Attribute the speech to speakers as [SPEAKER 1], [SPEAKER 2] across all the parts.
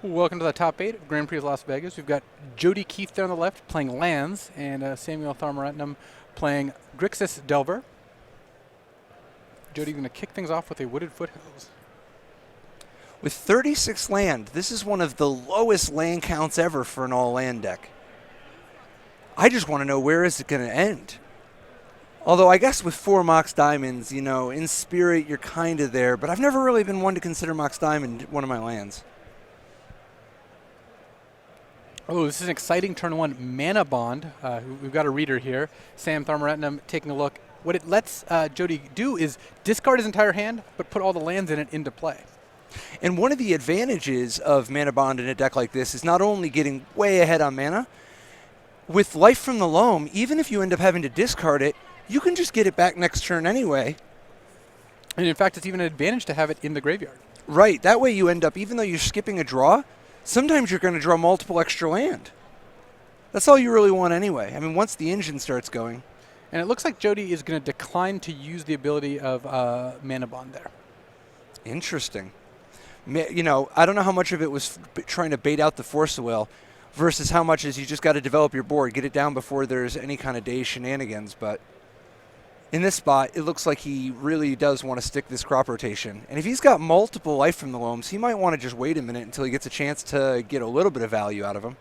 [SPEAKER 1] Welcome to the top 8 of Grand Prix of Las Vegas. We've got Jody Keith there on the left playing lands, and Samuel Tharmaratnam playing Grixis Delver. Jody going to kick things off with a Wooded Foothills.
[SPEAKER 2] With 36 land, this is one of the lowest land counts ever for an all-land deck. I just want to know, where is it going to end? Although I guess with 4 Mox Diamonds, you know, in spirit you're kind of there, but I've never really been one to consider Mox Diamond one of my lands.
[SPEAKER 1] Oh, this is an exciting turn 1 mana bond. We've got a reader here. Sam Tharmaratnam taking a look. What it lets Jody do is discard his entire hand, but put all the lands in it into play.
[SPEAKER 2] And one of the advantages of Mana Bond in a deck like this is not only getting way ahead on mana, with Life from the Loam, even if you end up having to discard it, you can just get it back next turn anyway.
[SPEAKER 1] And in fact, it's even an advantage to have it in the graveyard.
[SPEAKER 2] Right, that way you end up, even though you're skipping a draw, sometimes you're going to draw multiple extra land. That's all you really want anyway. I mean, once the engine starts going.
[SPEAKER 1] And it looks like Jody is going to decline to use the ability of Mana Bond there.
[SPEAKER 2] Interesting. You know, I don't know how much of it was trying to bait out the Force of Will versus how much is you just got to develop your board, get it down before there's any kind of day shenanigans. But in this spot, it looks like he really does want to stick this crop rotation. And if he's got multiple Life from the Loams, he might want to just wait a minute until he gets a chance to get a little bit of value out of him.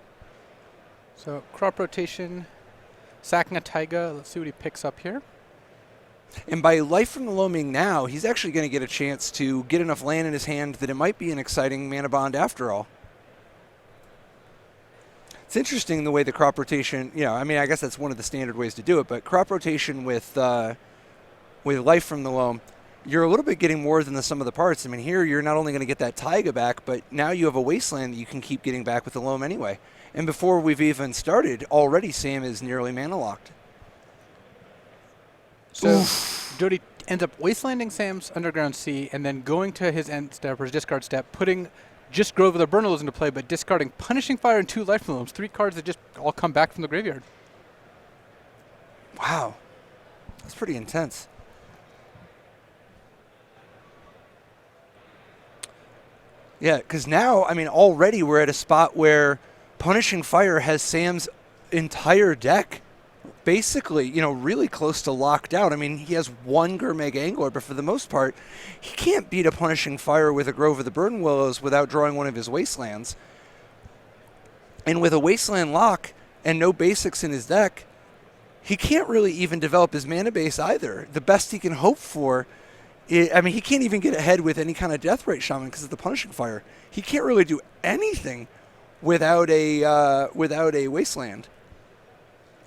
[SPEAKER 1] So crop rotation, sacking a Taiga. Let's see what he picks up here.
[SPEAKER 2] And by Life from the Loaming now, he's actually going to get a chance to get enough land in his hand that it might be an exciting mana bond after all. It's interesting the way the crop rotation, you know, I mean, I guess that's one of the standard ways to do it, but crop rotation with Life from the Loam, you're a little bit getting more than the sum of the parts. I mean, here you're not only going to get that Taiga back, but now you have a Wasteland that you can keep getting back with the Loam anyway. And before we've even started, already Sam is nearly mana locked.
[SPEAKER 1] So
[SPEAKER 2] Oof.
[SPEAKER 1] Jody ends up wastelanding Sam's Underground Sea and then going to his end step or his discard step, putting just Grove of the Burnals into play, but discarding Punishing Fire and 2 Life from the Loams, 3 cards that just all come back from the graveyard.
[SPEAKER 2] Wow. That's pretty intense. Yeah, because now, I mean, already we're at a spot where Punishing Fire has Sam's entire deck basically, you know, really close to locked out. I mean, he has 1 Gurmag Angler, but for the most part, he can't beat a Punishing Fire with a Grove of the Burden Willows without drawing one of his Wastelands. And with a Wasteland lock and no basics in his deck, he can't really even develop his mana base either. The best he can hope for, I mean, he can't even get ahead with any kind of Deathrite Shaman because of the Punishing Fire. He can't really do anything without a Wasteland.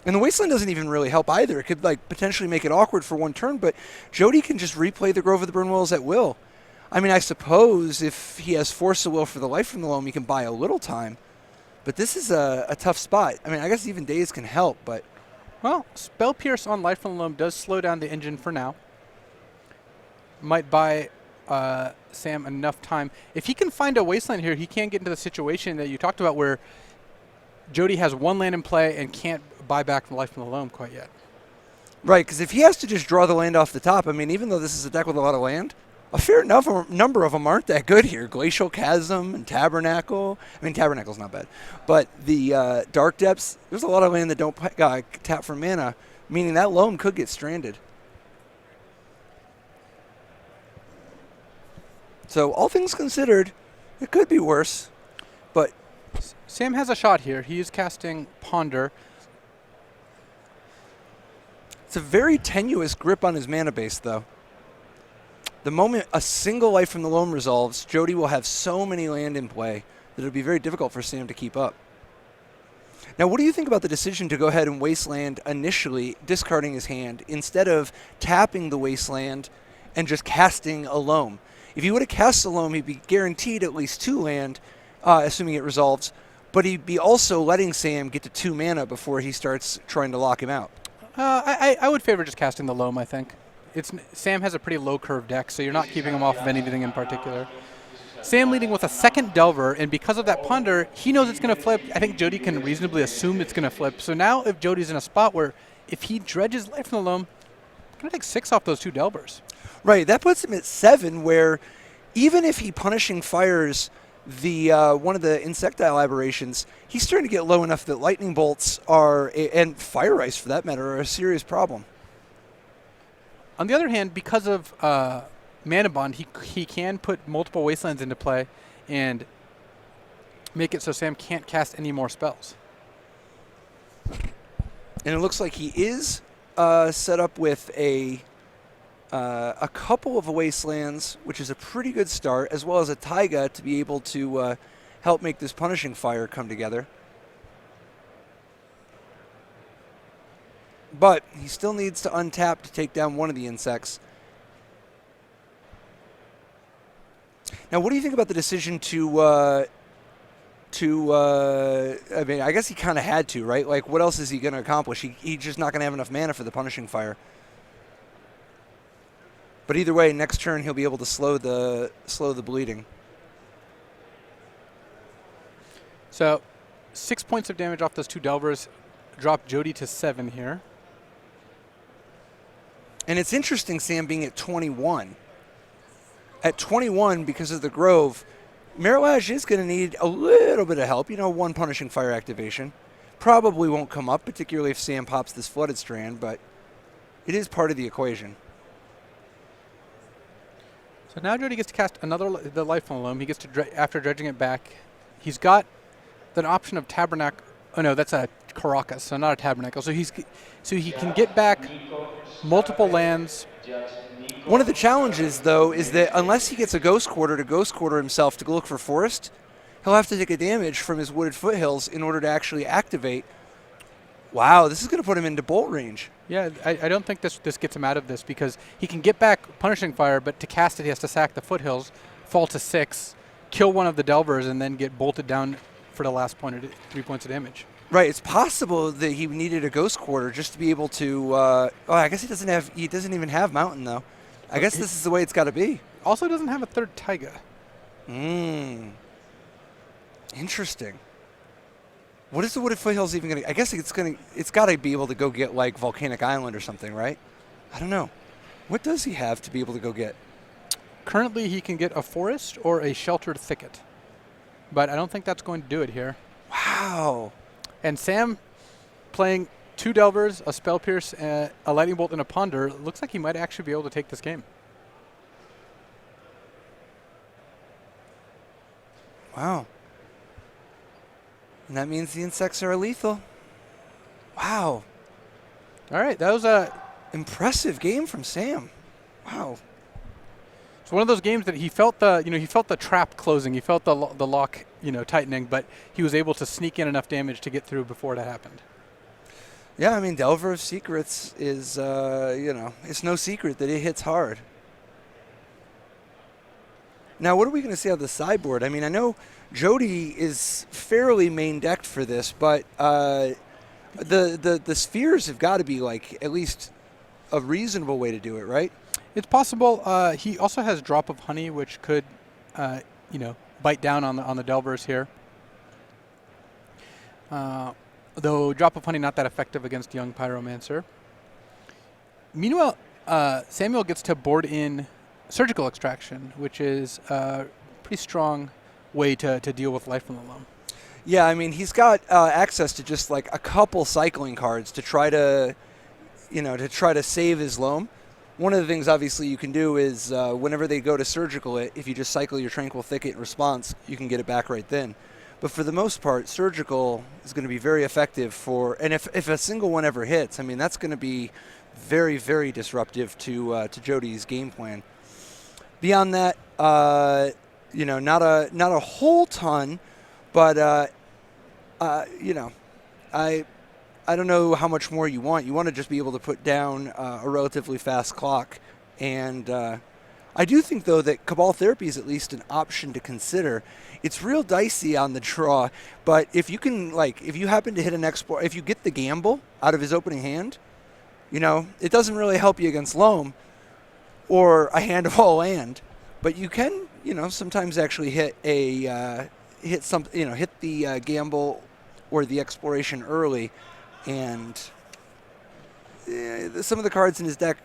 [SPEAKER 2] And the Wasteland doesn't even really help either. It could like potentially make it awkward for 1 turn, but Jody can just replay the Grove of the Burn Willows at will. I mean, I suppose if he has Force of Will for the Life from the Loam, he can buy a little time. But this is a tough spot. I mean, I guess even Days can help, but...
[SPEAKER 1] Well, Spell Pierce on Life from the Loam does slow down the engine for now. Might buy Sam enough time. If he can find a Wasteland here, he can get into the situation that you talked about where Jody has 1 land in play and can't buy back from Life from the Loam quite yet.
[SPEAKER 2] Right, because if he has to just draw the land off the top, I mean, even though this is a deck with a lot of land, a fair number of them aren't that good here. Glacial Chasm and Tabernacle. I mean, Tabernacle's not bad. But the Dark Depths, there's a lot of land that don't tap for mana, meaning that Loam could get stranded. So all things considered, it could be worse, but...
[SPEAKER 1] Sam has a shot here. He is casting Ponder.
[SPEAKER 2] It's a very tenuous grip on his mana base, though. The moment a single Life from the Loam resolves, Jody will have so many land in play that it'll be very difficult for Sam to keep up. Now, what do you think about the decision to go ahead and Wasteland initially, discarding his hand, instead of tapping the Wasteland and just casting a Loam? If he would have cast a Loam, he'd be guaranteed at least 2 land, assuming it resolves, but he'd be also letting Sam get to 2 mana before he starts trying to lock him out.
[SPEAKER 1] I would favor just casting the Loam, I think. Sam has a pretty low curve deck, so you're not keeping him off of anything in particular. Sam leading with a second Delver, and because of that Ponder, he knows it's going to flip. I think Jody can reasonably assume it's going to flip. So now if Jody's in a spot where if he dredges Life from the Loam, he's going to take 6 off those 2 Delvers.
[SPEAKER 2] Right, that puts him at 7, where even if he Punishing Fires the one of the insectile aberrations, he's starting to get low enough that lightning bolts and fire ice for that matter, are a serious problem.
[SPEAKER 1] On the other hand, because of Mana Bond, he can put multiple Wastelands into play and make it so Sam can't cast any more spells.
[SPEAKER 2] And it looks like he is set up with a couple of Wastelands, which is a pretty good start, as well as a Taiga to be able to help make this Punishing Fire come together. But he still needs to untap to take down one of the insects. Now, what do you think about the decision I mean, I guess he kind of had to, right? Like, what else is he going to accomplish? He's just not going to have enough mana for the Punishing Fire. But either way, next turn he'll be able to slow the bleeding.
[SPEAKER 1] So 6 points of damage off those 2 Delvers. Drop Jody to 7 here.
[SPEAKER 2] And it's interesting, Sam, being at 21. At 21, because of the Grove, Mirage is going to need a little bit of help. You know, 1 Punishing Fire activation. Probably won't come up, particularly if Sam pops this Flooded Strand, but it is part of the equation.
[SPEAKER 1] So now Jody gets to cast the Lifelong Loam. He gets to, after dredging it back, he's got the option of Tabernacle. Oh no, that's a Caracas, so not a Tabernacle. So he can get back multiple lands.
[SPEAKER 2] One of the challenges, though, is that unless he gets a Ghost Quarter to Ghost Quarter himself to go look for Forest, he'll have to take a damage from his Wooded Foothills in order to actually activate. Wow, this is going to put him into bolt range.
[SPEAKER 1] Yeah, I don't think this gets him out of this, because he can get back Punishing Fire, but to cast it he has to sack the Foothills, fall to 6, kill one of the Delvers, and then get bolted down for the last 3 points of damage.
[SPEAKER 2] Right, it's possible that he needed a Ghost Quarter just to be able to. I guess he doesn't even have Mountain though. I guess this is the way it's got to be.
[SPEAKER 1] Also doesn't have a 3rd Taiga.
[SPEAKER 2] Interesting. What is the Wooded Foothills even going to? I guess it's got to be able to go get like Volcanic Island or something, right? I don't know. What does he have to be able to go get?
[SPEAKER 1] Currently he can get a Forest or a Sheltered Thicket, but I don't think that's going to do it here.
[SPEAKER 2] Wow.
[SPEAKER 1] And Sam playing 2 Delvers, a Spell Pierce, a Lightning Bolt, and a Ponder. Looks like he might actually be able to take this game.
[SPEAKER 2] Wow. And that means the insects are lethal. Wow.
[SPEAKER 1] All right, that was a
[SPEAKER 2] impressive game from Sam. Wow.
[SPEAKER 1] It's one of those games that he felt the trap closing, he felt the lock tightening, but he was able to sneak in enough damage to get through before it happened.
[SPEAKER 2] Yeah, I mean, Delver of Secrets is, it's no secret that it hits hard. Now, what are we going to see on the sideboard? I mean, I know Jody is fairly main decked for this, but the spheres have got to be like at least a reasonable way to do it, right?
[SPEAKER 1] It's possible. He also has Drop of Honey, which could, bite down on the Delvers here. Though Drop of Honey not that effective against Young Pyromancer. Meanwhile, Samuel gets to board in Surgical Extraction, which is a pretty strong way to deal with Life from the Loam.
[SPEAKER 2] Yeah, I mean, he's got access to just like a couple cycling cards to try to save his Loam. One of the things, obviously, you can do is whenever they go to Surgical it, if you just cycle your Tranquil Thicket in response, you can get it back right then. But for the most part, Surgical is going to be very effective and if a single one ever hits, I mean, that's going to be very, very disruptive to Jody's game plan. Beyond that, not a whole ton, but I don't know how much more you want. You want to just be able to put down a relatively fast clock. And I do think, though, that Cabal Therapy is at least an option to consider. It's real dicey on the draw, but if you can, if you happen to hit an export, if you get the gamble out of his opening hand, it doesn't really help you against Loam or a Hand of All Land, but you can, sometimes actually hit the gamble or the exploration early. And some of the cards in his deck,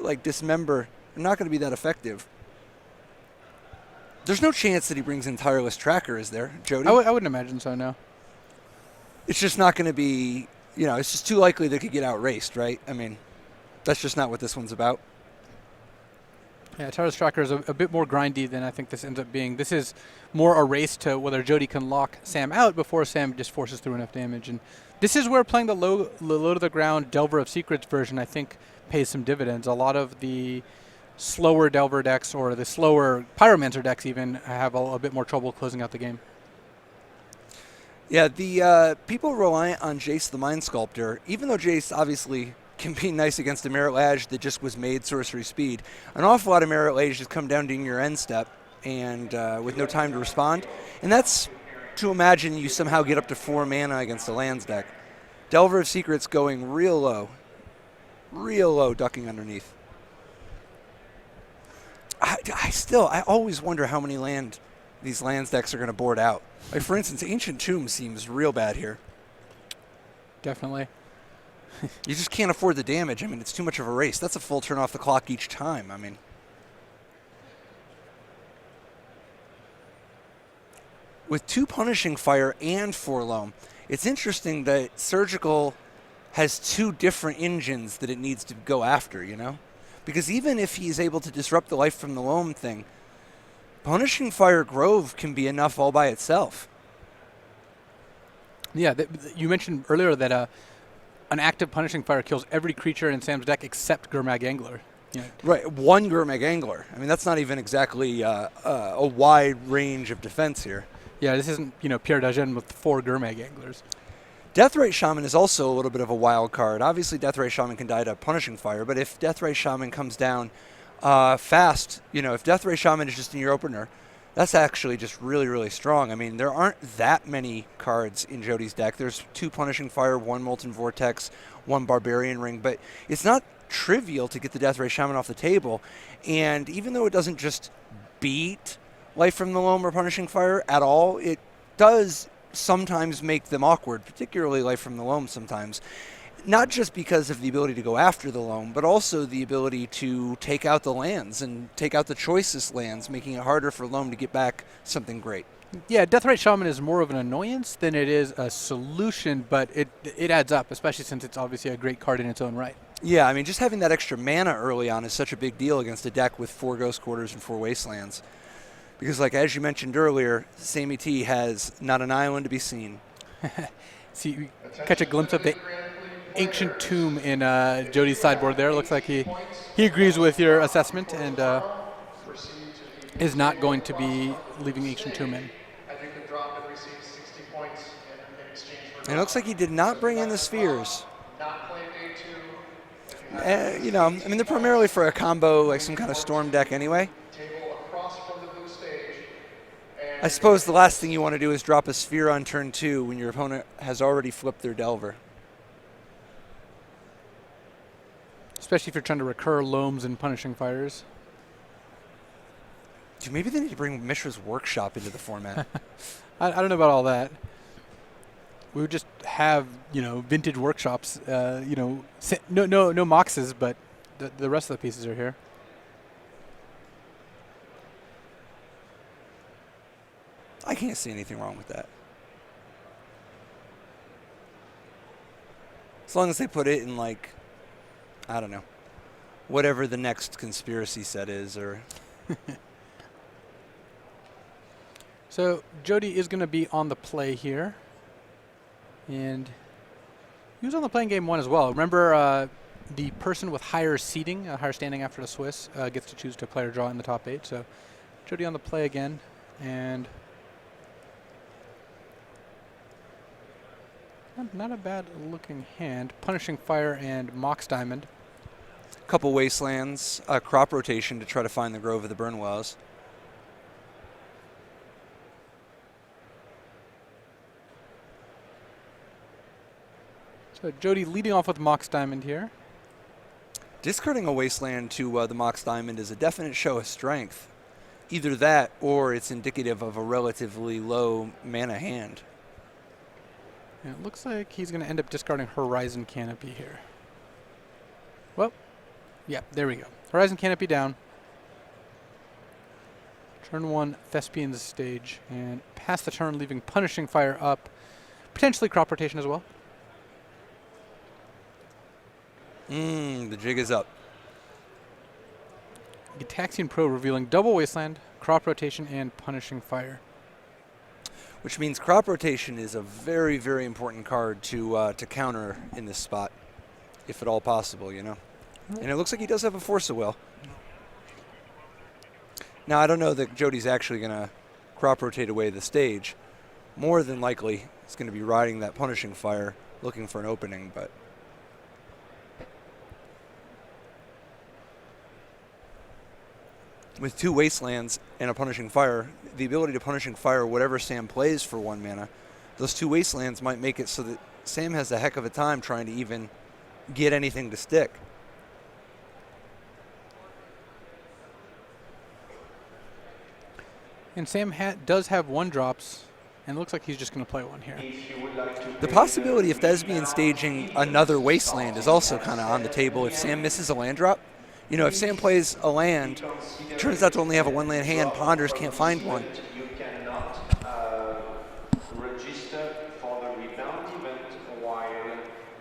[SPEAKER 2] like Dismember, are not going to be that effective. There's no chance that he brings in Tireless Tracker, is there, Jody?
[SPEAKER 1] I wouldn't imagine so, no.
[SPEAKER 2] It's just not going to be, it's just too likely they could get outraced, right? I mean, that's just not what this one's about.
[SPEAKER 1] Yeah, Tireless Tracker is a bit more grindy than I think this ends up being. This is more a race to whether Jody can lock Sam out before Sam just forces through enough damage. And this is where playing the low to the ground Delver of Secrets version, I think, pays some dividends. A lot of the slower Delver decks or the slower Pyromancer decks even have a bit more trouble closing out the game.
[SPEAKER 2] Yeah, the people reliant on Jace the Mind Sculptor, even though Jace obviously can be nice against a Merit Lage that just was made sorcery speed, an awful lot of Merit Lage just come down during your end step and with no time to respond. And that's to imagine you somehow get up to 4 mana against a lands deck. Delver of Secrets going real low, ducking underneath. I always wonder how many these lands decks are going to board out. Like, for instance, Ancient Tomb seems real bad here.
[SPEAKER 1] Definitely.
[SPEAKER 2] You just can't afford the damage. I mean, it's too much of a race. That's a full turn off the clock each time. I mean, with 2 Punishing Fire and 4 Loam, it's interesting that Surgical has 2 different engines that it needs to go after, Because even if he's able to disrupt the Life from the Loam thing, Punishing Fire Grove can be enough all by itself.
[SPEAKER 1] Yeah, you mentioned earlier that an active Punishing Fire kills every creature in Sam's deck except Gurmag Angler.
[SPEAKER 2] Right, 1 Gurmag Angler. I mean, that's not even exactly a wide range of defense here.
[SPEAKER 1] Yeah, this isn't, Pierre Dagen with 4 Gurmag Anglers.
[SPEAKER 2] Deathray Shaman is also a little bit of a wild card. Obviously, Deathray Shaman can die to Punishing Fire, but if Deathray Shaman comes down fast, if Deathray Shaman is just in your opener, that's actually just really, really strong. I mean, there aren't that many cards in Jody's deck. There's 2 Punishing Fire, 1 Molten Vortex, 1 Barbarian Ring, but it's not trivial to get the Deathray Shaman off the table. And even though it doesn't just beat Life from the Loam or Punishing Fire at all, it does sometimes make them awkward, particularly Life from the Loam sometimes. Not just because of the ability to go after the Loam, but also the ability to take out the lands and take out the choicest lands, making it harder for Loam to get back something great.
[SPEAKER 1] Yeah, Deathrite Shaman is more of an annoyance than it is a solution, but it adds up, especially since it's obviously a great card in its own right.
[SPEAKER 2] Yeah, I mean, just having that extra mana early on is such a big deal against a deck with 4 Ghost Quarters and 4 Wastelands. Because, as you mentioned earlier, Sammy T has not an island to be seen.
[SPEAKER 1] See, you catch a glimpse of the Ancient Tomb in Jody's sideboard there. Looks like he agrees with your assessment and is not going to be leaving Ancient Tomb in.
[SPEAKER 2] And it looks like he did not bring in the spheres. I mean, they're primarily for a combo, like some kind of storm deck anyway. I suppose the last thing you want to do is drop a sphere on turn 2 when your opponent has already flipped their Delver.
[SPEAKER 1] Especially if you're trying to recur Loams and Punishing Fires.
[SPEAKER 2] Dude, maybe they need to bring Mishra's Workshop into the format.
[SPEAKER 1] I don't know about all that. We would just have, vintage workshops, no Moxes, but the rest of the pieces are here.
[SPEAKER 2] I can't see anything wrong with that. As long as they put it in, I don't know, whatever the next conspiracy set is, or...
[SPEAKER 1] So Jody is going to be on the play here. And he was on the play in game 1 as well. Remember, the person with higher seeding, higher standing after the Swiss, gets to choose to play or draw in the top 8. So Jody on the play again. And not a bad looking hand. Punishing Fire and Mox Diamond.
[SPEAKER 2] Couple Wastelands, crop rotation to try to find the Grove of the Burnwells.
[SPEAKER 1] So Jody leading off with Mox Diamond here.
[SPEAKER 2] Discarding a Wasteland to the Mox Diamond is a definite show of strength. Either that or it's indicative of a relatively low mana hand.
[SPEAKER 1] And it looks like he's going to end up discarding Horizon Canopy here. Well, yeah, there we go. Horizon Canopy down. Turn 1, Thespian's stage, and pass the turn, leaving Punishing Fire up. Potentially crop rotation as well.
[SPEAKER 2] The jig is up.
[SPEAKER 1] Gitaxian Pro revealing double Wasteland, crop rotation, and Punishing Fire.
[SPEAKER 2] Which means crop rotation is a very, very important card to counter in this spot, if at all possible, you know. And it looks like he does have a Force of Will. Now, I don't know that Jody's actually going to crop rotate away the stage. More than likely, he's going to be riding that Punishing Fire, looking for an opening, but... With 2 Wastelands and a Punishing Fire, the ability to Punishing Fire whatever Sam plays for 1 mana, those 2 Wastelands might make it so that Sam has a heck of a time trying to even get anything to stick.
[SPEAKER 1] And Sam does have 1-drops, and it looks like he's just going to play 1 here.
[SPEAKER 2] The possibility of Thespian staging another Wasteland is also kind of on the table if Sam misses a land drop. You know, if Sam plays a land, turns out to only have a 1-land hand, ponders, can't find one.
[SPEAKER 3] You cannot register for the rebound event while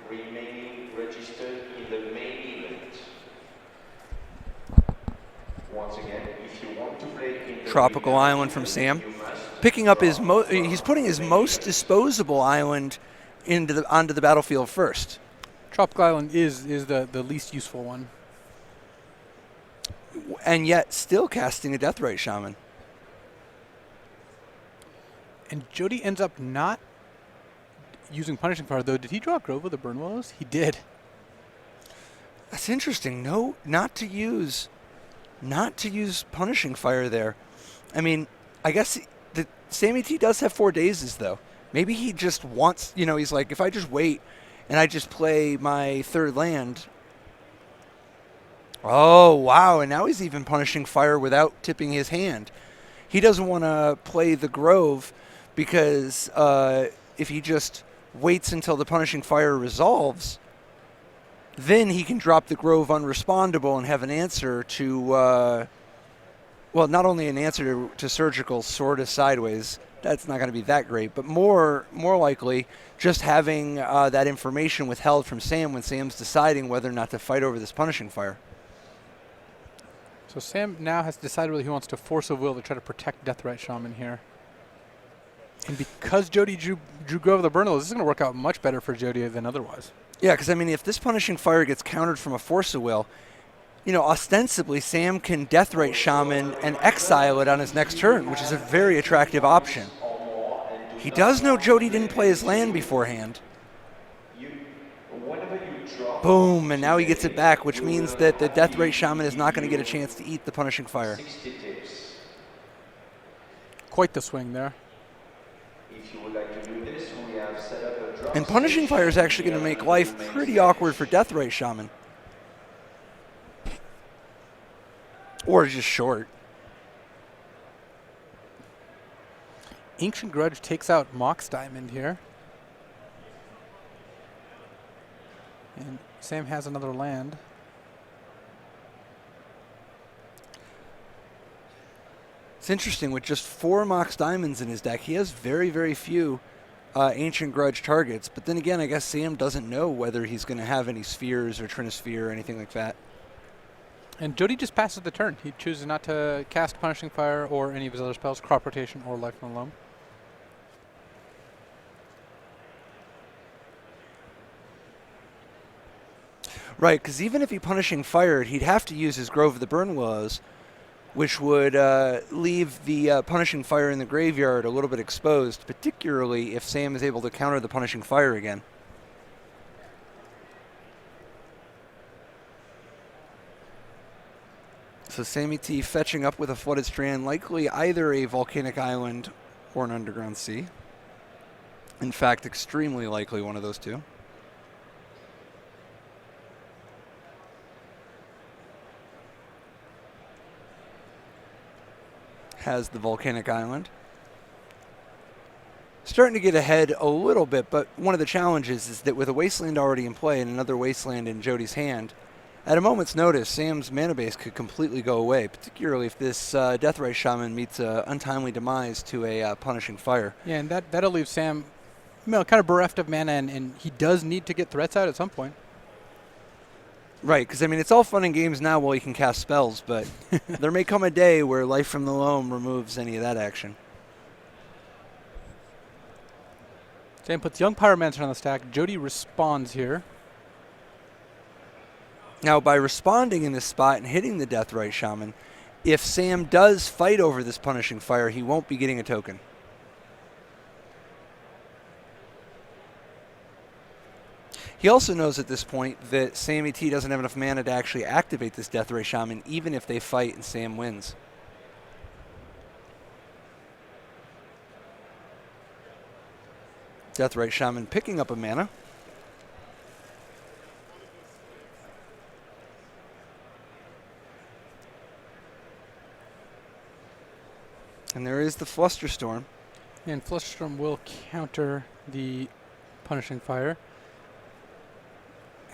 [SPEAKER 3] remaining registered in the main event. Once again, if you want to play in the
[SPEAKER 2] Tropical Island from Sam. Picking up his he's putting his most disposable island onto the battlefield first.
[SPEAKER 1] Tropical Island is the least useful one.
[SPEAKER 2] And yet still casting a Deathrite Shaman.
[SPEAKER 1] And Jody ends up not using Punishing Fire, though. Did he draw Grove of the Burnwillows? He did.
[SPEAKER 2] That's interesting. No, not to use Punishing Fire there. I mean, I guess Sammy T does have 4 dazes, though. Maybe he just wants, you know, he's like, if I just wait and I just play my 3rd land... Oh, wow, and now he's even Punishing Fire without tipping his hand. He doesn't want to play the Grove because if he just waits until the Punishing Fire resolves, then he can drop the Grove unrespondable and have an answer to, well, not only an answer to Surgical sort of sideways, that's not going to be that great, but more likely just having that information withheld from Sam when Sam's deciding whether or not to fight over this Punishing Fire.
[SPEAKER 1] So Sam now has decided whether he wants to Force of Will to try to protect Deathrite Shaman here. And because Jody drew Grove of the Burnwillows, this is going to work out much better for Jody than otherwise.
[SPEAKER 2] Yeah, because, I mean, if this Punishing Fire gets countered from a Force of Will, you know, ostensibly Sam can Deathrite Shaman and exile it on his next turn, which is a very attractive option. He does know Jody didn't play his land beforehand. Boom, and now he gets it back, which means that the Deathrite Shaman is not going to get a chance to eat the Punishing Fire.
[SPEAKER 1] Quite the swing there.
[SPEAKER 2] And Punishing Fire is actually going to make life pretty awkward for Deathrite Shaman. Or just short.
[SPEAKER 1] Ancient Grudge takes out Mox Diamond here. And Sam has another land.
[SPEAKER 2] It's interesting, with just 4 Mox Diamonds in his deck, he has very, very few Ancient Grudge targets. But then again, I guess Sam doesn't know whether he's going to have any Spheres or Trinisphere or anything like that.
[SPEAKER 1] And Jody just passes the turn. He chooses not to cast Punishing Fire or any of his other spells, Crop Rotation or Lifelong Loam.
[SPEAKER 2] Right, because even if he Punishing Fired, he'd have to use his Grove of the Burnwillows, which would leave the Punishing Fire in the graveyard a little bit exposed, particularly if Sam is able to counter the Punishing Fire again. So Sammy T fetching up with a Flooded Strand, likely either a Volcanic Island or an Underground Sea. In fact, extremely likely one of those two. Has the Volcanic Island. Starting to get ahead a little bit, but one of the challenges is that with a Wasteland already in play and another Wasteland in Jody's hand, At a moment's notice, Sam's mana base could completely go away, particularly if this Deathrite Shaman meets an untimely demise to a Punishing Fire.
[SPEAKER 1] Yeah, and that'll leave Sam, kind of bereft of mana, and he does need to get threats out at some point.
[SPEAKER 2] Right, because, I mean, it's all fun and games now while you can cast spells, but there may come a day where Life from the Loam removes any of that action.
[SPEAKER 1] Sam puts Young Pyromancer on the stack. Jody responds here.
[SPEAKER 2] Now, by responding in this spot and hitting the Deathrite Shaman, if Sam does fight over this Punishing Fire, he won't be getting a token. He also knows at this point that Sammy T doesn't have enough mana to actually activate this Deathrite Shaman, even if they fight and Sam wins. Deathrite Shaman picking up a mana. And there is the Flusterstorm.
[SPEAKER 1] And Flusterstorm will counter the Punishing Fire.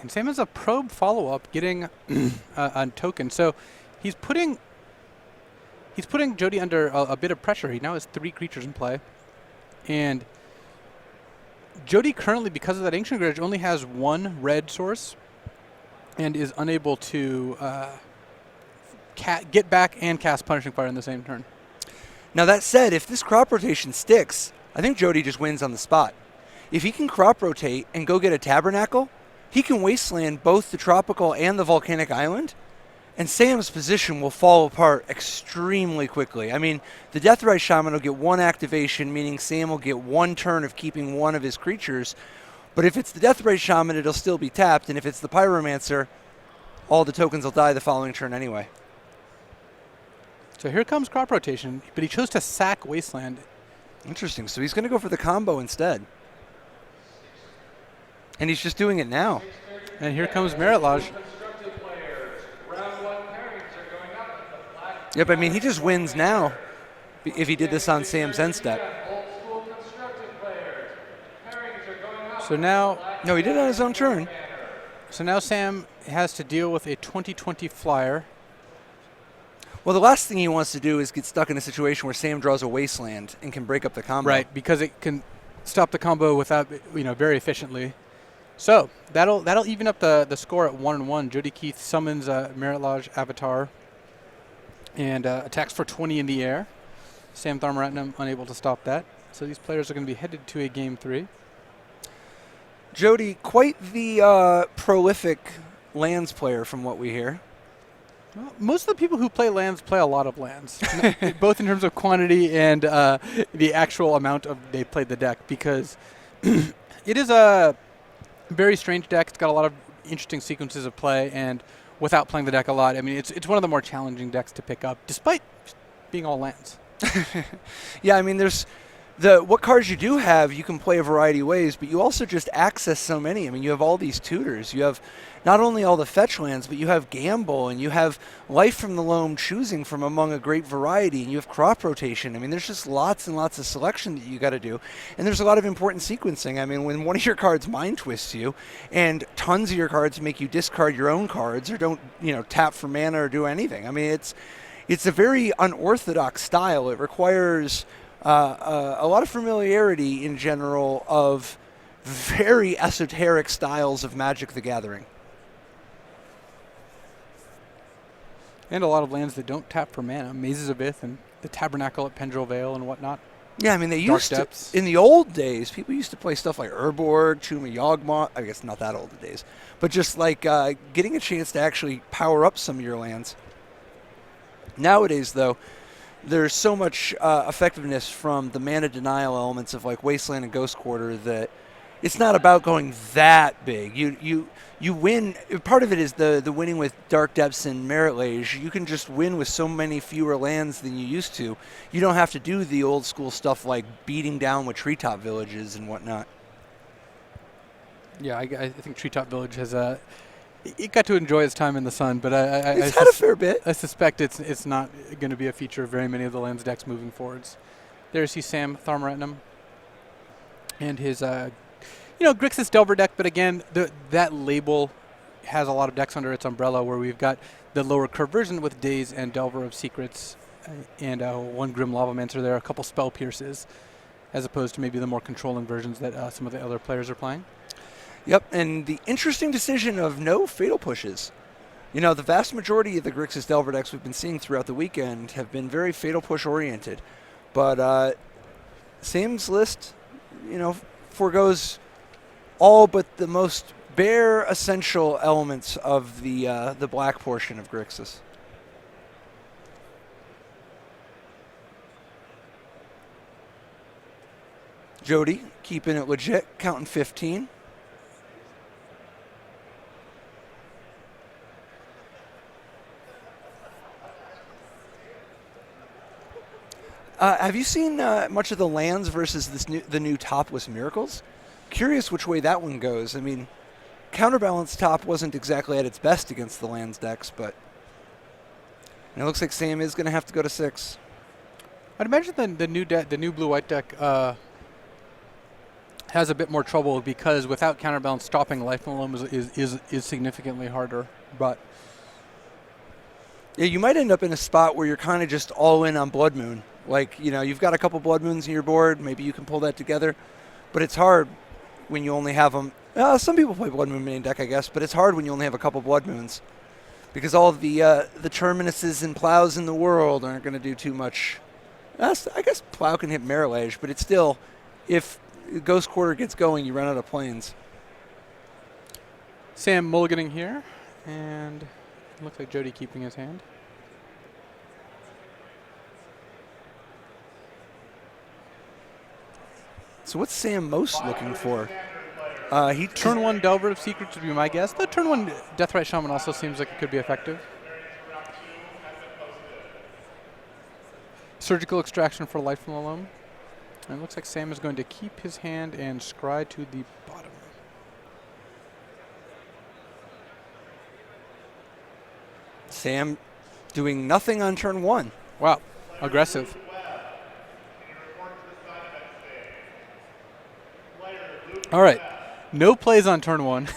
[SPEAKER 1] And Sam has a probe follow-up, getting a token. So he's putting Jody under a bit of pressure. He now has 3 creatures in play. And Jody currently, because of that Ancient Grudge, only has 1 red source and is unable to get back and cast Punishing Fire in the same turn.
[SPEAKER 2] Now that said, if this crop rotation sticks, I think Jody just wins on the spot. If he can crop rotate and go get a Tabernacle, he can wasteland both the tropical and the volcanic island, and Sam's position will fall apart extremely quickly. I mean, the Deathrite Shaman will get 1 activation, meaning Sam will get 1 turn of keeping 1 of his creatures, but if it's the Deathrite Shaman, it'll still be tapped, and if it's the Pyromancer, all the tokens will die the following turn anyway.
[SPEAKER 1] So here comes crop rotation, but he chose to sack Wasteland.
[SPEAKER 2] Interesting. So he's going to go for the combo instead. And he's just doing it now.
[SPEAKER 1] And here comes Merit Lodge.
[SPEAKER 2] Yep, I mean, he just wins now if he did this on Sam's end step.
[SPEAKER 1] So now...
[SPEAKER 2] No, he did it on his own turn.
[SPEAKER 1] So now Sam has to deal with a 2020 flyer.
[SPEAKER 2] Well, the last thing he wants to do is get stuck in a situation where Sam draws a Wasteland and can break up the combo.
[SPEAKER 1] Right, because it can stop the combo without, very efficiently. So that'll even up the score at 1-1. Jody Keith summons Merit Lodge Avatar and attacks for 20 in the air. Sam Tharmaratnam unable to stop that. So these players are going to be headed to a game 3.
[SPEAKER 2] Jody, quite the prolific lands player from what we hear.
[SPEAKER 1] Well, most of the people who play lands play a lot of lands, both in terms of quantity and the actual amount of they played the deck, because it is a very strange deck. It's got a lot of interesting sequences of play, and without playing the deck a lot, I mean, it's one of the more challenging decks to pick up, despite being all lands.
[SPEAKER 2] Yeah, I mean, there's what cards you do have, you can play a variety of ways, but you also just access so many. I mean, you have all these tutors. You have not only all the fetch lands, but you have Gamble, and you have Life from the Loam choosing from among a great variety, and you have crop rotation. I mean, there's just lots and lots of selection that you got to do, and there's a lot of important sequencing. I mean, when one of your cards mind twists you, and tons of your cards make you discard your own cards or don't, tap for mana or do anything. I mean, it's a very unorthodox style. It requires a lot of familiarity in general of very esoteric styles of Magic the Gathering.
[SPEAKER 1] And a lot of lands that don't tap for mana. Mazes of Ith and the Tabernacle at Pendrell Vale and whatnot.
[SPEAKER 2] Yeah, I mean, they
[SPEAKER 1] Dark
[SPEAKER 2] used to,
[SPEAKER 1] Depths.
[SPEAKER 2] in the old days, people used to play stuff like Urborg, Chuma Yawgmoth, I guess not that old the days, but just like getting a chance to actually power up some of your lands. Nowadays, though, there's so much effectiveness from the mana denial elements of like Wasteland and Ghost Quarter that it's not about going that big. You win. Part of it is the winning with Dark Depths and Merit Lage. You can just win with so many fewer lands than you used to. You don't have to do the old school stuff like beating down with treetop villages and whatnot.
[SPEAKER 1] Yeah, I think Treetop Village has it got to enjoy its time in the sun, but
[SPEAKER 2] It's had a fair bit.
[SPEAKER 1] I suspect it's not going to be a feature of very many of the lands decks moving forwards. There's Sam Tharmaratnam and his Grixis Delver deck, but again, that label has a lot of decks under its umbrella where we've got the lower curve version with Daze and Delver of Secrets and one Grim Lavamancer there, a couple Spell Pierces, as opposed to maybe the more controlling versions that some of the other players are playing.
[SPEAKER 2] Yep, and the interesting decision of no Fatal Pushes. You know, the vast majority of the Grixis Delver decks we've been seeing throughout the weekend have been very Fatal Push oriented. But Sam's list, you know, forgoes all but the most bare essential elements of the black portion of Grixis. Jody keeping it legit, counting 15. Have you seen much of the lands versus the new Topless Miracles? Curious which way that one goes. I mean, Counterbalance Top wasn't exactly at its best against the lands decks, but it looks like Sam is going to have to go to 6.
[SPEAKER 1] I'd imagine the new blue-white deck has a bit more trouble because without Counterbalance, stopping Life Alone is significantly harder. But
[SPEAKER 2] yeah, you might end up in a spot where you're kind of just all in on Blood Moon. Like, you know, you've got a couple Blood Moons in your board. Maybe you can pull that together. But it's hard when you only have them. Some people play Blood Moon main deck, I guess. But it's hard when you only have a couple Blood Moons. Because all of the Terminuses and Plows in the world aren't going to do too much. I guess Plow can hit Marilage. But it's still, if Ghost Quarter gets going, you run out of planes.
[SPEAKER 1] Sam mulliganing here. And it looks like Jody keeping his hand.
[SPEAKER 2] So what's Sam most looking for?
[SPEAKER 1] Turn 1 Delver of Secrets would be my guess. The turn 1 Deathrite Shaman also seems like it could be effective. Surgical Extraction for Life from Alone. And it looks like Sam is going to keep his hand and scry to the bottom.
[SPEAKER 2] Sam doing nothing on turn 1.
[SPEAKER 1] Wow, aggressive. All right, no plays on turn 1.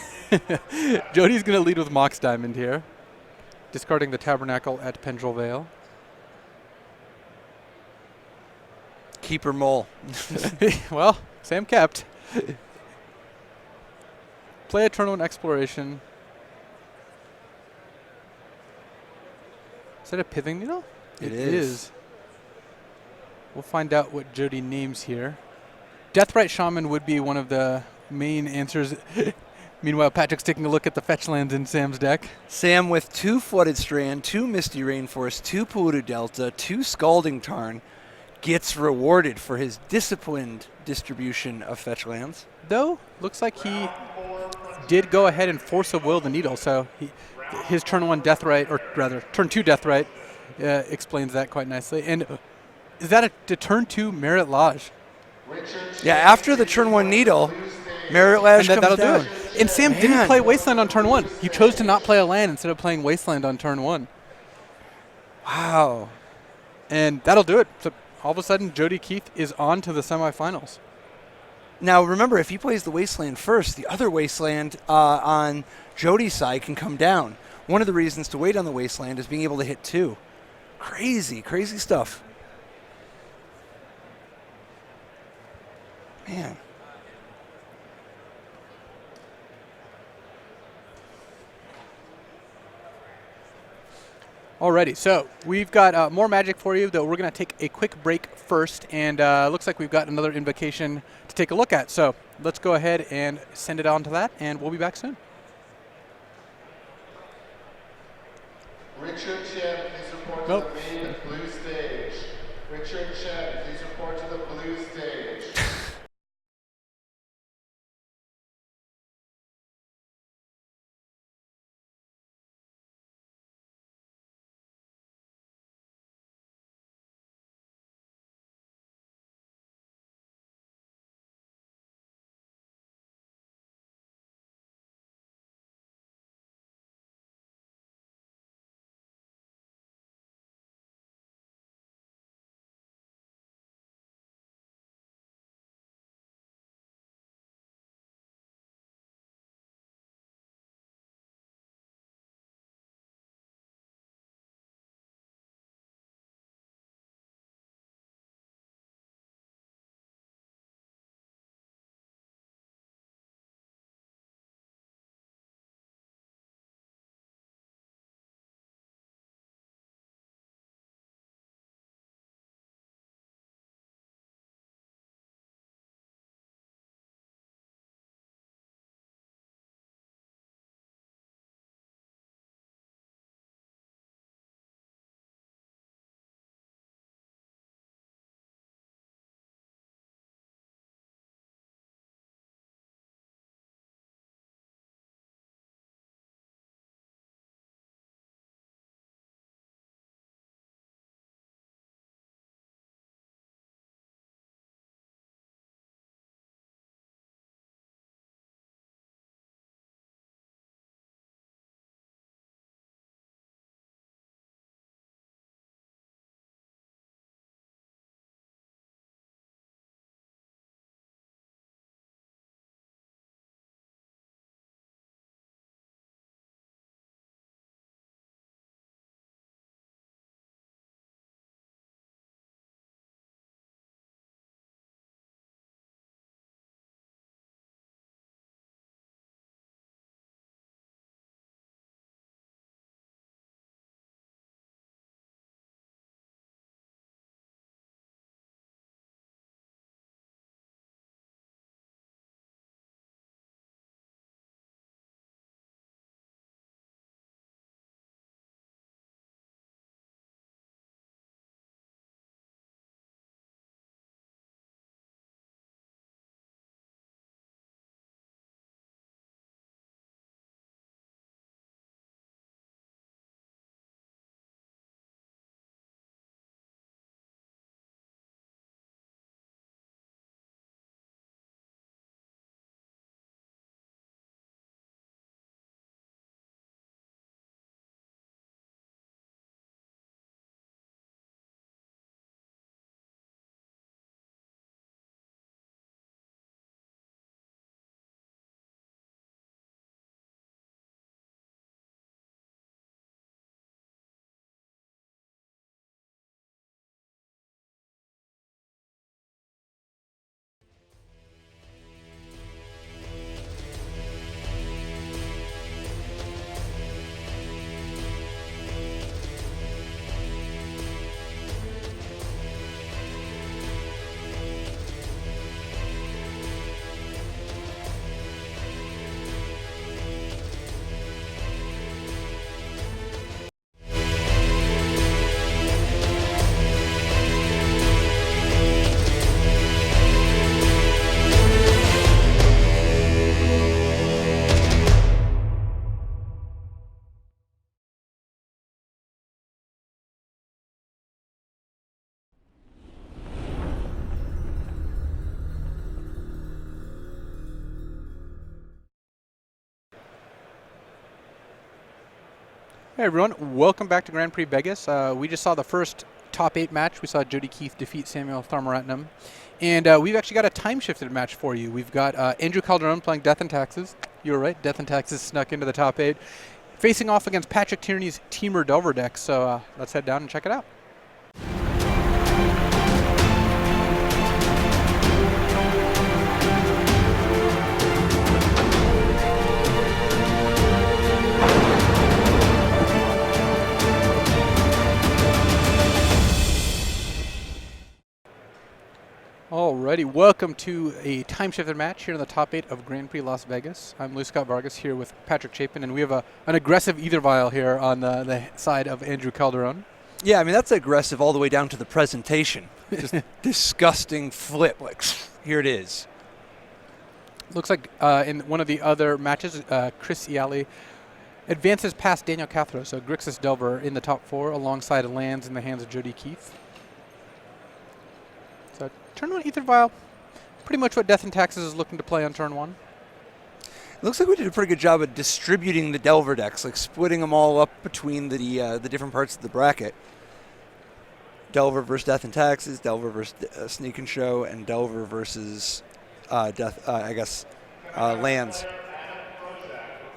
[SPEAKER 1] Jody's going to lead with Mox Diamond here, discarding the Tabernacle at Pendrel Vale.
[SPEAKER 2] Keeper Mole.
[SPEAKER 1] Well, Sam kept. Play a turn 1 Exploration. Is that a Pithing Needle?
[SPEAKER 2] It is.
[SPEAKER 1] We'll find out what Jody names here. Deathrite Shaman would be one of the main answers. Meanwhile, Patrick's taking a look at the fetch lands in Sam's deck.
[SPEAKER 2] Sam with 2 Flooded Strand, 2 Misty Rainforest, 2 Polluted Delta, 2 Scalding Tarn gets rewarded for his disciplined distribution of fetch lands.
[SPEAKER 1] Though, looks like he did go ahead and Force of Will the Needle, so his turn 1 Deathrite, or rather, turn 2 Deathrite explains that quite nicely. And is that a turn 2 Merit Lodge?
[SPEAKER 2] Yeah, after the turn 1 Needle, Merit Lodge comes
[SPEAKER 1] that'll
[SPEAKER 2] down.
[SPEAKER 1] do it. And Sam didn't play Wasteland on turn 1. He chose to not play a land instead of playing Wasteland on turn 1.
[SPEAKER 2] Wow.
[SPEAKER 1] And that'll do it. So all of a sudden, Jody Keith is on to the semifinals.
[SPEAKER 2] Now, remember, if he plays the Wasteland first, the other Wasteland on Jody's side can come down. One of the reasons to wait on the Wasteland is being able to hit 2. Crazy, crazy stuff. Man.
[SPEAKER 1] Alrighty, so we've got more Magic for you, though we're going to take a quick break first, and looks like we've got another invocation to take a look at. So let's go ahead and send it on to that, and we'll be back soon.
[SPEAKER 3] Richard Chen, please report to the main blue stage. Richard Chen, please report to the blue stage.
[SPEAKER 1] Hey everyone, welcome back to Grand Prix Vegas. We just saw the first top 8 match. We saw Jody Keith defeat Samuel Tharmaratnam. And we've actually got a time-shifted match for you. We've got Andrew Calderon playing Death and Taxes. You were right, Death and Taxes snuck into the top 8. Facing off against Patrick Tierney's Temur Delver deck. So let's head down and check it out. Alrighty, welcome to a time-shifted match here in the top 8 of Grand Prix Las Vegas. I'm Luis Scott Vargas here with Patrick Chapin, and we have an aggressive ether vial here on the side of Andrew Calderon.
[SPEAKER 2] Yeah, I mean, that's aggressive all the way down to the presentation. Just disgusting flip. Like, here it is.
[SPEAKER 1] Looks like in one of the other matches, Chris Iali advances past Daniel Cathro, so Grixis Delver in the top 4 alongside lands in the hands of Jody Keith. So turn 1 ether vial, pretty much what Death and Taxes is looking to play on turn 1.
[SPEAKER 2] It looks like we did a pretty good job of distributing the Delver decks, like splitting them all up between the different parts of the bracket. Delver versus Death and Taxes, Delver versus Sneak and Show, and Delver versus lands.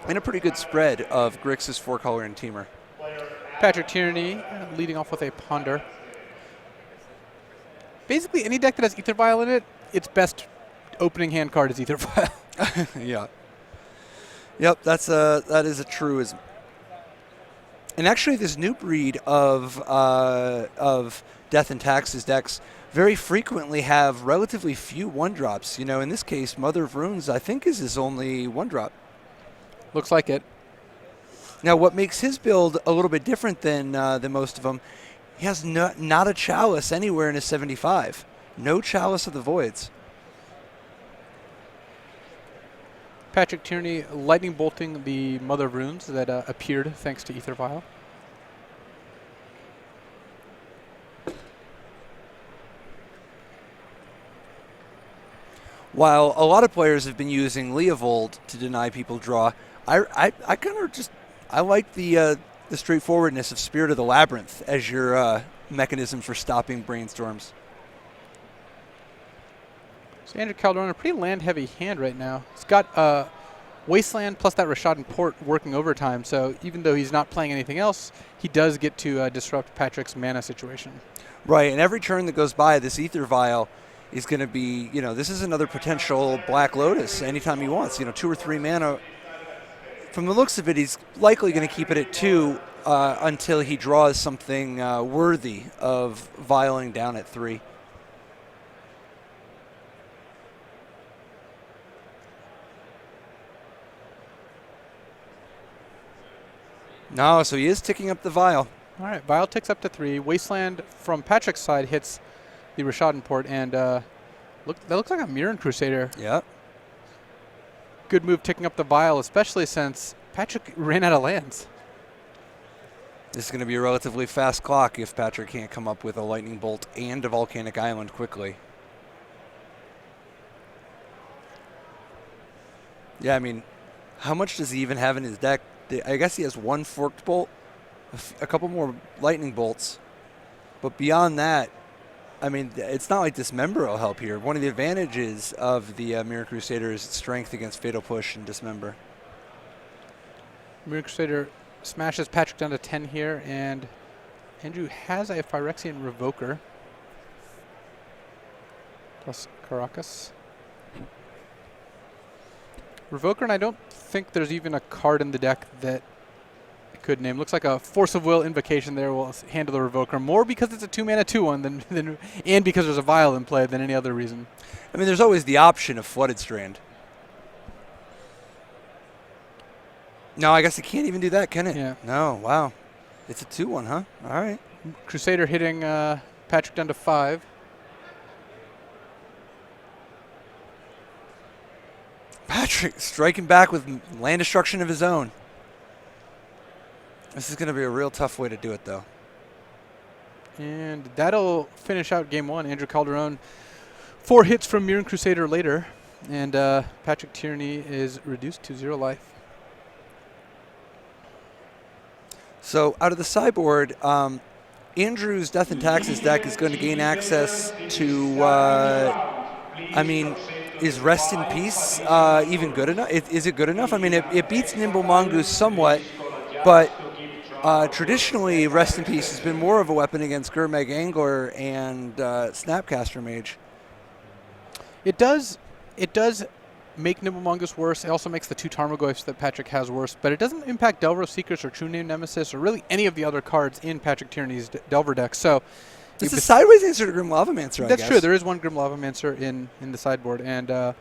[SPEAKER 2] And a pretty good spread of Grixis, 4-color, and Temur.
[SPEAKER 1] Patrick Tierney leading off with a Ponder. Basically, any deck that has ether vial in it, its best opening hand card is ether vial.
[SPEAKER 2] Yeah. Yep, that is a truism. And actually, this new breed of Death and Taxes decks very frequently have relatively few 1-drops. You know, in this case, Mother of Runes, I think, is his only 1-drop.
[SPEAKER 1] Looks like it.
[SPEAKER 2] Now, what makes his build a little bit different than most of them, he has not a Chalice anywhere in his 75. No Chalice of the Voids.
[SPEAKER 1] Patrick Tierney lightning bolting the Mother of Runes that appeared thanks to ether vial.
[SPEAKER 2] While a lot of players have been using Leovold to deny people draw, I kind of just like the straightforwardness of Spirit of the Labyrinth as your mechanism for stopping brainstorms.
[SPEAKER 1] So Andrew Calderon, a pretty land-heavy hand right now. He's got Wasteland plus that Rashadan Port working overtime, so even though he's not playing anything else, he does get to disrupt Patrick's mana situation.
[SPEAKER 2] Right, and every turn that goes by, this Ether Vial is going to be, this is another potential Black Lotus anytime he wants. 2 or 3 mana. From the looks of it, he's likely going to keep it at 2 until he draws something worthy of vialing down at 3. No, so he is ticking up the vial.
[SPEAKER 1] All right, vial ticks up to 3. Wasteland from Patrick's side hits the Rashadan Port, and that looks like a Mirren Crusader.
[SPEAKER 2] Yep.
[SPEAKER 1] Good move ticking up the vial, especially since Patrick ran out of lands.
[SPEAKER 2] This is going to be a relatively fast clock if Patrick can't come up with a Lightning Bolt and a Volcanic Island quickly. Yeah, I mean, how much does he even have in his deck? I guess he has 1 Forked Bolt, a couple more Lightning Bolts. But beyond that, I mean, it's not like Dismember will help here. One of the advantages of the Mirror Crusader is its strength against Fatal Push and Dismember.
[SPEAKER 1] Mirror Crusader smashes Patrick down to 10 here, and Andrew has a Phyrexian Revoker. Plus Caracas. Revoker, and I don't think there's even a card in the deck that I could name. Looks like a Force of Will Invocation there will handle the Revoker, more because it's a 2-mana 2/1 and because there's a Vial in play than any other reason.
[SPEAKER 2] I mean, there's always the option of Flooded Strand. No, I guess it can't even do that, can it?
[SPEAKER 1] Yeah.
[SPEAKER 2] No, wow. It's a 2/1, huh? All right.
[SPEAKER 1] Crusader hitting Patrick down to 5.
[SPEAKER 2] Patrick striking back with land destruction of his own. This is going to be a real tough way to do it, though.
[SPEAKER 1] And that'll finish out game 1. Andrew Calderon, 4 hits from Mirren Crusader later, and Patrick Tierney is reduced to 0 life.
[SPEAKER 2] So out of the sideboard, Andrew's Death and Taxes deck is going to gain access to, is Rest in Peace even good enough? Is it good enough? I mean, it beats Nimble Mongoose somewhat, but traditionally Rest in Peace has been more of a weapon against Gurmag Angler and Snapcaster Mage.
[SPEAKER 1] It does make Nimble Mongoose worse. It also makes the 2 Tarmogoyfs that Patrick has worse, but it doesn't impact Delver of Secrets or True Name Nemesis or really any of the other cards in Patrick Tierney's Delver deck. So
[SPEAKER 2] it's a sideways answer to Grim Lavamancer, I guess.
[SPEAKER 1] That's true. There is one Grim Lavamancer in the sideboard, and that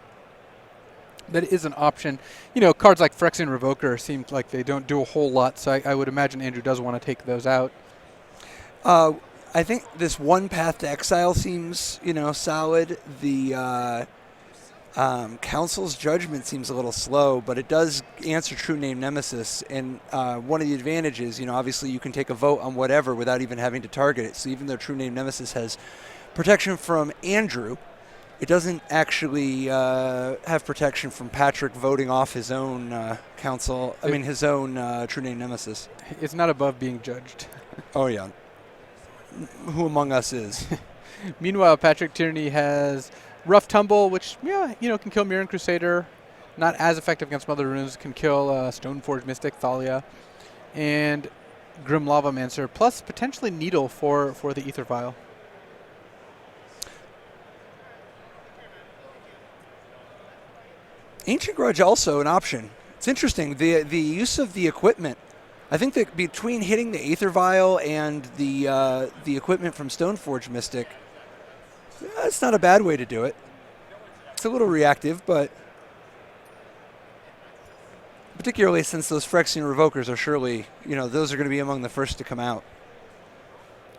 [SPEAKER 1] is an option. You know, cards like Phyrexian Revoker seem like they don't do a whole lot, so I would imagine Andrew does want to take those out.
[SPEAKER 2] I think this one path to exile seems, solid. The Council's Judgment seems a little slow, but it does answer True Name Nemesis. And one of the advantages, obviously you can take a vote on whatever without even having to target it. So even though True Name Nemesis has protection from Andrew, it doesn't actually have protection from Patrick voting off his own his own True Name Nemesis.
[SPEAKER 1] It's not above being judged.
[SPEAKER 2] Oh, yeah. Who among us is?
[SPEAKER 1] Meanwhile, Patrick Tierney has Rough Tumble, which, can kill Mirren Crusader. Not as effective against Mother Runes. Can kill Stoneforge Mystic, Thalia. And Grim Lavamancer, plus potentially Needle for the Ether Vial.
[SPEAKER 2] Ancient Grudge also an option. It's interesting, the use of the equipment. I think that between hitting the Aether Vial and the equipment from Stoneforge Mystic, it's not a bad way to do it. It's a little reactive, but particularly since those Phyrexian Revokers are surely, those are going to be among the first to come out.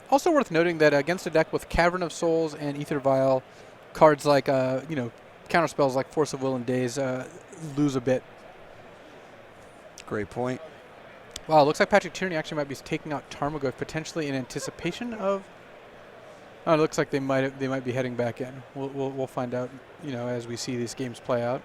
[SPEAKER 1] Also worth noting that against a deck with Cavern of Souls and Aether Vial, cards like, counterspells like Force of Will and Daze lose a bit.
[SPEAKER 2] Great point.
[SPEAKER 1] Wow, looks like Patrick Tierney actually might be taking out Tarmogoyf potentially in anticipation of. Oh, it looks like they might be heading back in. We'll find out, as we see these games play out.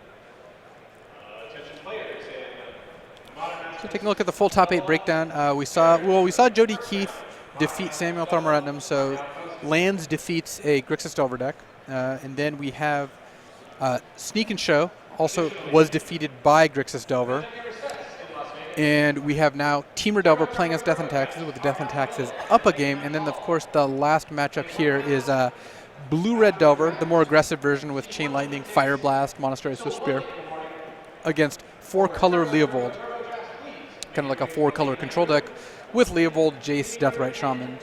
[SPEAKER 1] So taking a look at the full top 8 breakdown, we saw Jody Keith defeat Samuel Tharmaratnam. So lands defeats a Grixis Delver deck, and then we have Sneak and Show also was defeated by Grixis Delver. And we have now Temur Delver playing as Death and Taxes with the Death and Taxes up a game. And then, of course, the last matchup here is Blue-Red Delver, the more aggressive version with Chain Lightning, Fire Blast, Monastery Swift Spear, against 4-color Leovold. Kind of like a 4-color control deck with Leovold, Jace, Deathrite Shaman.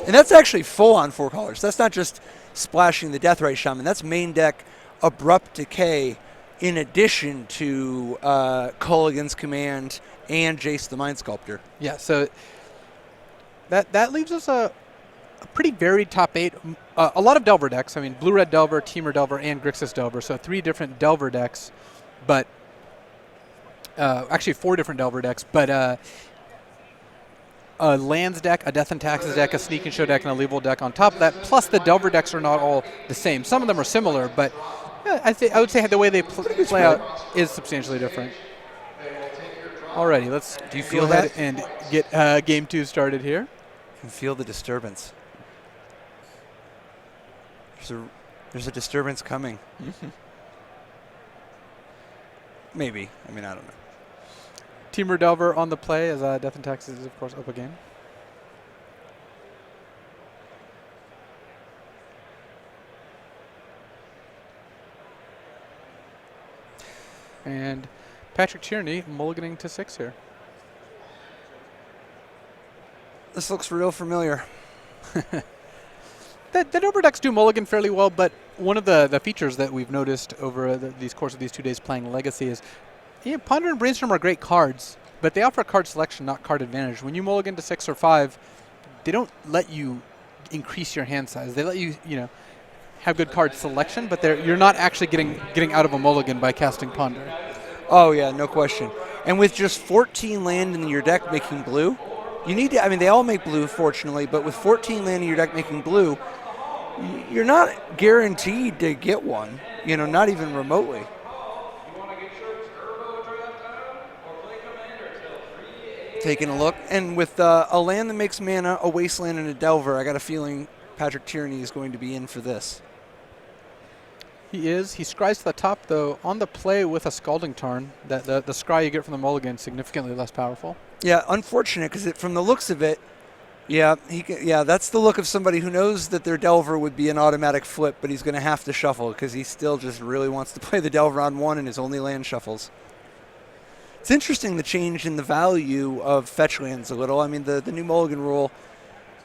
[SPEAKER 2] And that's actually full-on 4 colors. That's not just splashing the Deathrite Shaman. That's main deck Abrupt Decay in addition to Culligan's Command and Jace the Mind Sculptor.
[SPEAKER 1] Yeah, so that leaves us a pretty varied top 8. A lot of Delver decks. I mean, Blue-Red Delver, Temur Delver, and Grixis Delver. So 3 different Delver decks, but actually 4 different Delver decks. But a Lands deck, a Death and Taxes deck, a Sneak and Show deck, and a Leovold deck on top of that. Plus the Delver decks are not all the same. Some of them are similar, but I would say the way they play out is substantially different. Alrighty, let's
[SPEAKER 2] Do you feel that?
[SPEAKER 1] And get game 2 started here.
[SPEAKER 2] You can feel the disturbance. There's a disturbance coming.
[SPEAKER 1] Mm-hmm.
[SPEAKER 2] Maybe. I mean, I don't know.
[SPEAKER 1] Temur Delver on the play as Death and Taxes is, of course, up a game. And Patrick Tierney mulliganing to 6 here.
[SPEAKER 2] This looks real familiar.
[SPEAKER 1] The Delver decks do mulligan fairly well, but one of the features that we've noticed over these course of these 2 days playing Legacy is Ponder and Brainstorm are great cards, but they offer card selection, not card advantage. When you mulligan to 6 or 5, they don't let you increase your hand size. They let you, have good card selection, but you're not actually getting out of a mulligan by casting Ponder.
[SPEAKER 2] Oh, yeah, no question. And with just 14 land in your deck making blue, you need to, they all make blue, fortunately, but with 14 land in your deck making blue, you're not guaranteed to get one, not even remotely. Taking a look. And with a land that makes mana, a Wasteland, and a Delver, I got a feeling Patrick Tierney is going to be in for this.
[SPEAKER 1] He is. He scries to the top, though, on the play with a Scalding Tarn. That the scry you get from the mulligan is significantly less powerful.
[SPEAKER 2] Yeah, unfortunate, because from the looks of it, that's the look of somebody who knows that their Delver would be an automatic flip, but he's going to have to shuffle because he still just really wants to play the Delver on 1 and his only land shuffles. It's interesting the change in the value of fetch lands a little. I mean, the new mulligan rule,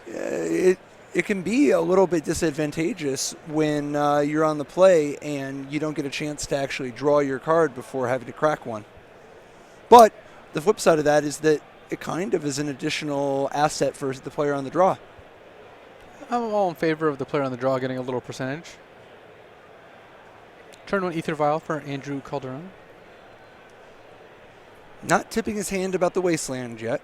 [SPEAKER 2] it can be a little bit disadvantageous when you're on the play and you don't get a chance to actually draw your card before having to crack one. But the flip side of that is that it kind of is an additional asset for the player on the draw.
[SPEAKER 1] I'm all in favor of the player on the draw getting a little percentage. Turn 1 Ether Vial for Andrew Calderon.
[SPEAKER 2] Not tipping his hand about the Wasteland yet.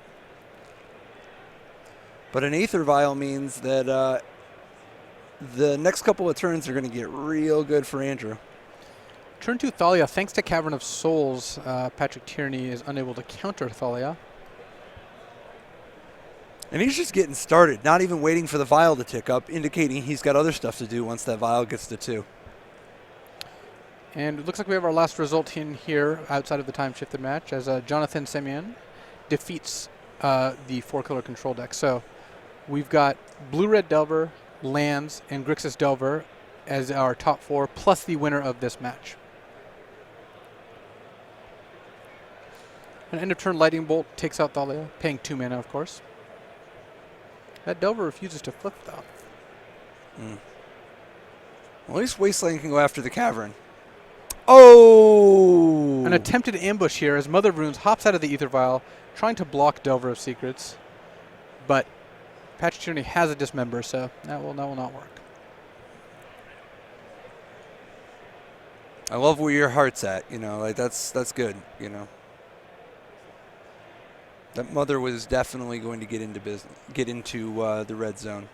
[SPEAKER 2] But an Aether Vial means that the next couple of turns are going to get real good for Andrew.
[SPEAKER 1] Turn 2 Thalia. Thanks to Cavern of Souls, Patrick Tierney is unable to counter Thalia.
[SPEAKER 2] And he's just getting started, not even waiting for the Vial to tick up, indicating he's got other stuff to do once that Vial gets to 2.
[SPEAKER 1] And it looks like we have our last result in here outside of the time-shifted match as Jonathan Semyon defeats the 4-color control deck. So we've got Blue-Red Delver, Lands, and Grixis Delver as our top 4, plus the winner of this match. An end-of-turn Lightning Bolt takes out Thalia, paying 2 mana, of course. That Delver refuses to flip, though.
[SPEAKER 2] Well, at least Wasteland can go after the Cavern. Oh!
[SPEAKER 1] An attempted ambush here as Mother of Runes hops out of the Ether Vial, trying to block Delver of Secrets. But Patrick Tierney has a Dismember, so that will not work.
[SPEAKER 2] I love where your heart's at, like that's good, That Mother was definitely going to get into the red zone.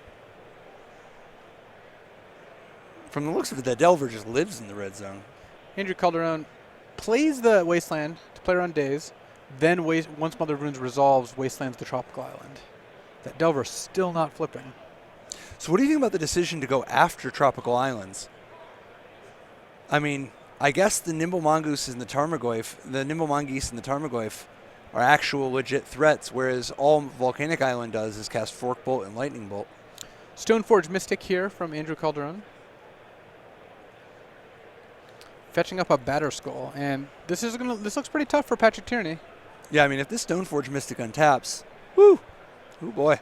[SPEAKER 2] From the looks of it, that Delver just lives in the red zone.
[SPEAKER 1] Andrew Calderon plays the Wasteland to play around Days, then once Mother of Runes resolves, Wastelands the Tropical Island. That Delver's still not flipping.
[SPEAKER 2] So what do you think about the decision to go after Tropical Islands? I mean, I guess the Nimble Mongoose and the Nimble Mongoose and the Tarmogoyf are actual legit threats, whereas all Volcanic Island does is cast Fork Bolt and Lightning Bolt.
[SPEAKER 1] Stoneforge Mystic here from Andrew Calderon. Fetching up a Batter Skull, and this looks pretty tough for Patrick Tierney.
[SPEAKER 2] Yeah, I mean, if this Stoneforge Mystic untaps, whoo, oh boy.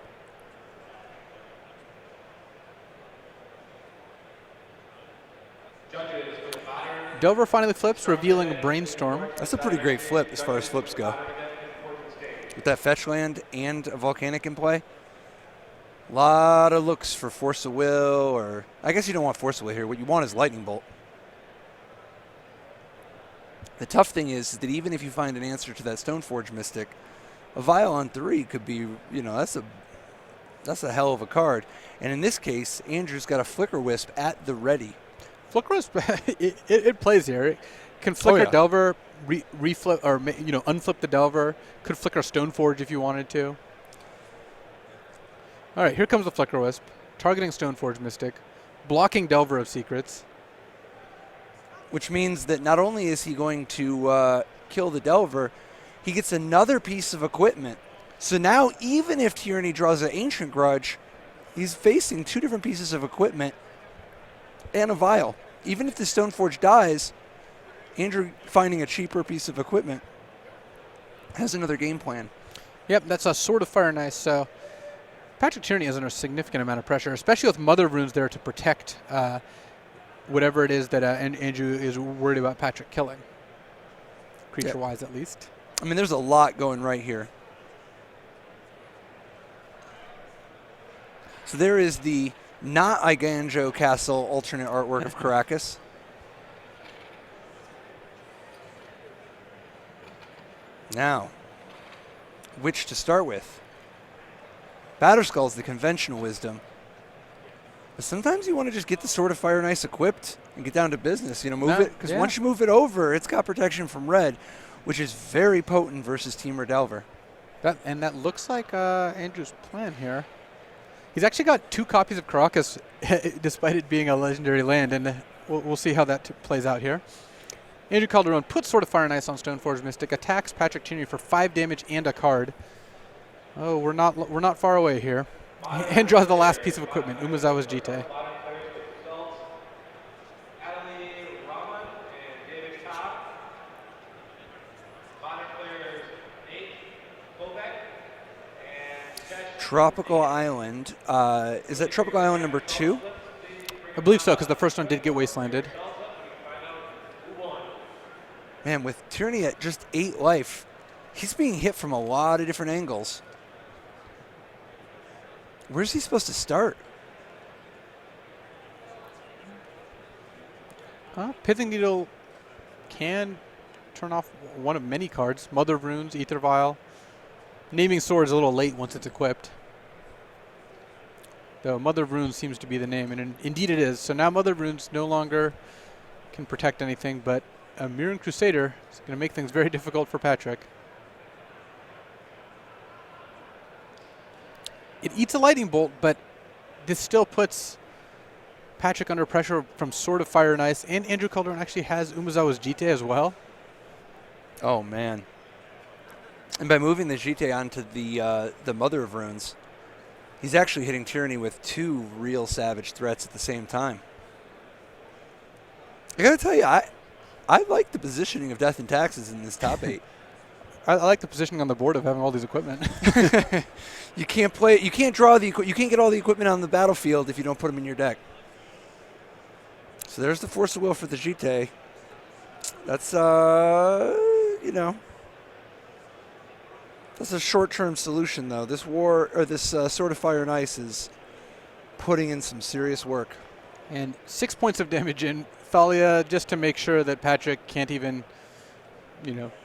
[SPEAKER 1] Delver finally flips, revealing Brainstorm.
[SPEAKER 2] That's a pretty great flip as far as flips go. With that fetch land and a Volcanic in play, a lot of looks for Force of Will, or I guess you don't want Force of Will here. What you want is Lightning Bolt. The tough thing is that even if you find an answer to that Stoneforge Mystic, a Vial on 3 could be, that's a hell of a card. And in this case, Andrew's got a Flicker Wisp at the ready.
[SPEAKER 1] Flicker Wisp, it plays here. It can flicker Delver, reflip, or unflip the Delver. Could flicker Stoneforge if you wanted to. All right, here comes the Flicker Wisp, targeting Stoneforge Mystic, blocking Delver of Secrets.
[SPEAKER 2] Which means that not only is he going to kill the Delver, he gets another piece of equipment. So now, even if Tierney draws an Ancient Grudge, he's facing 2 different pieces of equipment and a Vial. Even if the Stoneforge dies, Andrew finding a cheaper piece of equipment has another game plan.
[SPEAKER 1] Yep, that's a Sword of Fire and Ice. So Patrick Tierney is under a significant amount of pressure, especially with Mother of Runes there to protect whatever it is that Andrew is worried about Patrick killing, creature-wise at least.
[SPEAKER 2] I mean, there's a lot going right here. So there is the not Iganjo Castle alternate artwork of Caracas. Now, which to start with? Batterskull's the conventional wisdom. But sometimes you want to just get the Sword of Fire and Ice equipped and get down to business. Move it. Because once you move it over, it's got protection from red, which is very potent versus Temur Delver.
[SPEAKER 1] That looks like Andrew's plan here. He's actually got 2 copies of Caracas, despite it being a legendary land, and we'll see how that plays out here. Andrew Calderon puts Sword of Fire and Ice on Stoneforge Mystic, attacks Patrick Tierney for 5 damage and a card. Oh, we're not far away here. And draws the last piece of equipment, Umezawa's Jite.
[SPEAKER 2] Tropical Island. Is that Tropical Island number 2?
[SPEAKER 1] I believe so, because the first one did get wastelanded.
[SPEAKER 2] Man, with Tierney at just 8 life, he's being hit from a lot of different angles. Where's he supposed to start?
[SPEAKER 1] Pithing Needle can turn off one of many cards. Mother of Runes, Ether Vial. Naming Sword is a little late once it's equipped. Though Mother of Runes seems to be the name, and indeed it is. So now Mother of Runes no longer can protect anything, but a Mirren Crusader is going to make things very difficult for Patrick. It eats a Lightning Bolt, but this still puts Patrick under pressure from Sword of Fire and Ice, and Andrew Calderon actually has Umezawa's Jite as well.
[SPEAKER 2] Oh, man. And by moving the Jite onto the Mother of Runes, he's actually hitting Tierney with 2 real savage threats at the same time. I gotta tell you, I like the positioning of Death and Taxes in this top 8.
[SPEAKER 1] I like the positioning on the board of having all these equipment.
[SPEAKER 2] You can't play. You can't draw the. You can't get all the equipment on the battlefield if you don't put them in your deck. So there's the Force of Will for the Jite. That's you know. That's a short-term solution, though. This Sword of Fire and Ice is putting in some serious work.
[SPEAKER 1] And 6 points of damage in Thalia just to make sure that Patrick can't even,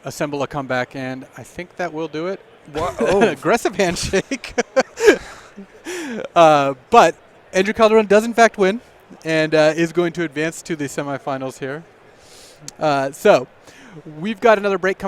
[SPEAKER 1] assemble a comeback. And I think that will do it.
[SPEAKER 2] Oh.
[SPEAKER 1] Aggressive handshake. But Andrew Calderon does in fact win and is going to advance to the semifinals here. So we've got another break coming